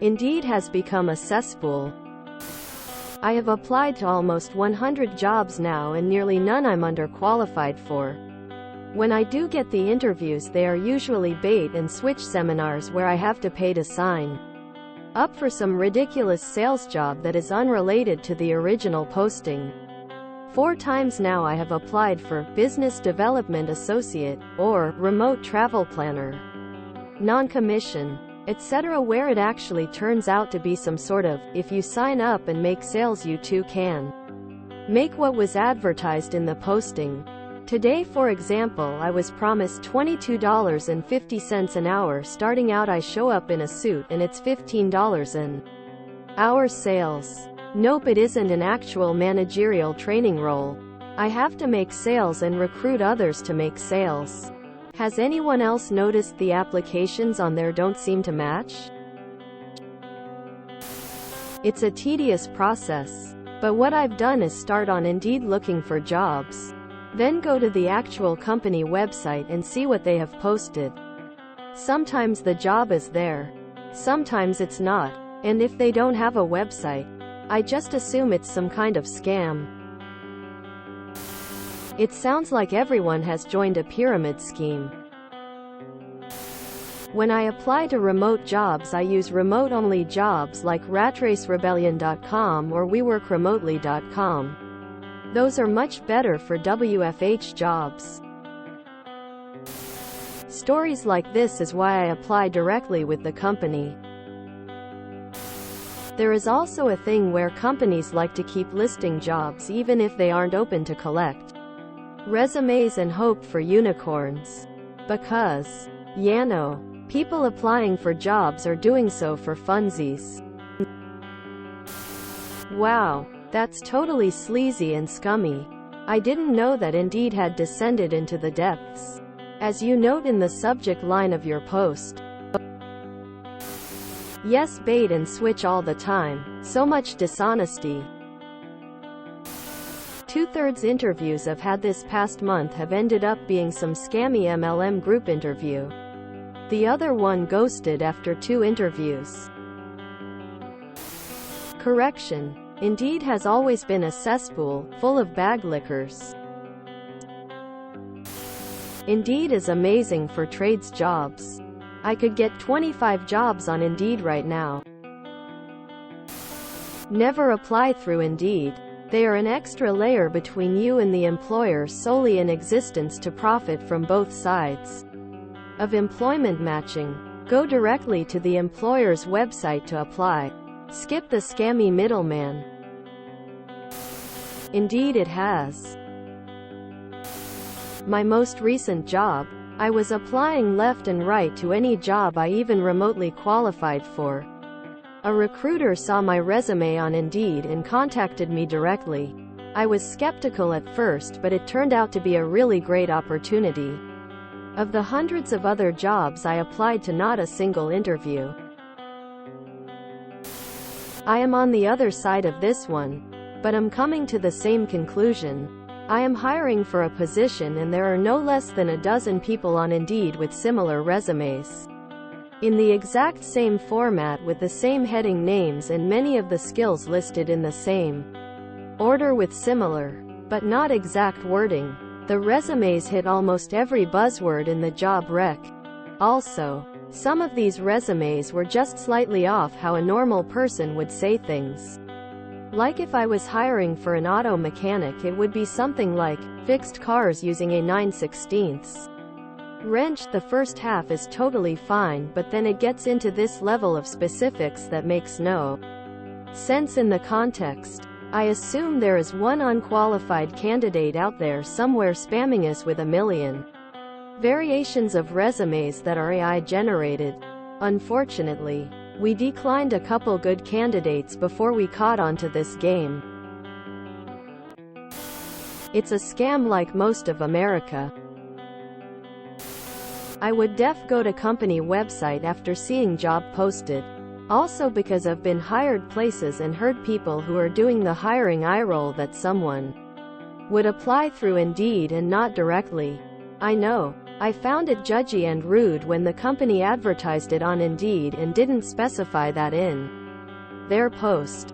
Indeed has become a cesspool. I have applied to almost 100 jobs now and nearly none I'm underqualified for. When I do get the interviews, they are usually bait and switch seminars where I have to pay to sign up for some ridiculous sales job that is unrelated to the original posting. 4 times now I have applied for Business Development Associate, or Remote Travel Planner, Non-Commission, etc., where it actually turns out to be some sort of, if you sign up and make sales you too can make what was advertised in the posting. Today, for example, I was promised $22.50 an hour starting out. I show up in a suit and it's $15 an hour sales. Nope, it isn't an actual managerial training role. I have to make sales and recruit others to make sales. Has anyone else noticed the applications on there don't seem to match? It's a tedious process. But what I've done is start on Indeed looking for jobs. Then go to the actual company website and see what they have posted. Sometimes the job is there. Sometimes it's not. And if they don't have a website, I just assume it's some kind of scam. It sounds like everyone has joined a pyramid scheme. When I apply to remote jobs, I use remote-only jobs like ratracerebellion.com or weworkremotely.com. Those are much better for WFH jobs. Stories like this is why I apply directly with the company. There is also a thing where companies like to keep listing jobs even if they aren't open to collect resumes and hope for unicorns. Because, people applying for jobs are doing so for funsies. Wow, that's totally sleazy and scummy. I didn't know that Indeed had descended into the depths. As you note in the subject line of your post. Yes, bait and switch all the time. So much dishonesty. 2/3 interviews I've had this past month have ended up being some scammy MLM group interview. The other one ghosted after 2 interviews. Correction. Indeed has always been a cesspool, full of bag lickers. Indeed is amazing for trades jobs. I could get 25 jobs on Indeed right now. Never apply through Indeed. They are an extra layer between you and the employer, solely in existence to profit from both sides of employment matching. Go directly to the employer's website to apply. Skip the scammy middleman. Indeed it has. My most recent job, I was applying left and right to any job I even remotely qualified for. A recruiter saw my resume on Indeed and contacted me directly. I was skeptical at first, but it turned out to be a really great opportunity. Of the hundreds of other jobs I applied to, not a single interview. I am on the other side of this one, but I'm coming to the same conclusion. I am hiring for a position and there are no less than a dozen people on Indeed with similar resumes. In the exact same format with the same heading names and many of the skills listed in the same order with similar, but not exact wording. The resumes hit almost every buzzword in the job rec. Also, some of these resumes were just slightly off how a normal person would say things. Like if I was hiring for an auto mechanic, it would be something like, fixed cars using a 9/16. Wrench. The first half is totally fine, but then it gets into this level of specifics that makes no sense in the context. I assume there is one unqualified candidate out there somewhere spamming us with a million variations of resumes that are AI generated. Unfortunately, we declined a couple good candidates before we caught on to this game. It's a scam like most of America. I would go to company website after seeing job posted. Also because I've been hired places and heard people who are doing the hiring eye roll that someone would apply through Indeed and not directly. I know, I found it judgy and rude when the company advertised it on Indeed and didn't specify that in their post.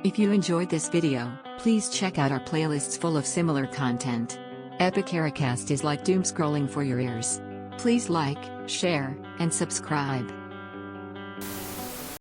If you enjoyed this video, please check out our playlists full of similar content. Epic Ericast is like doom scrolling for your ears. Please like, share, and subscribe.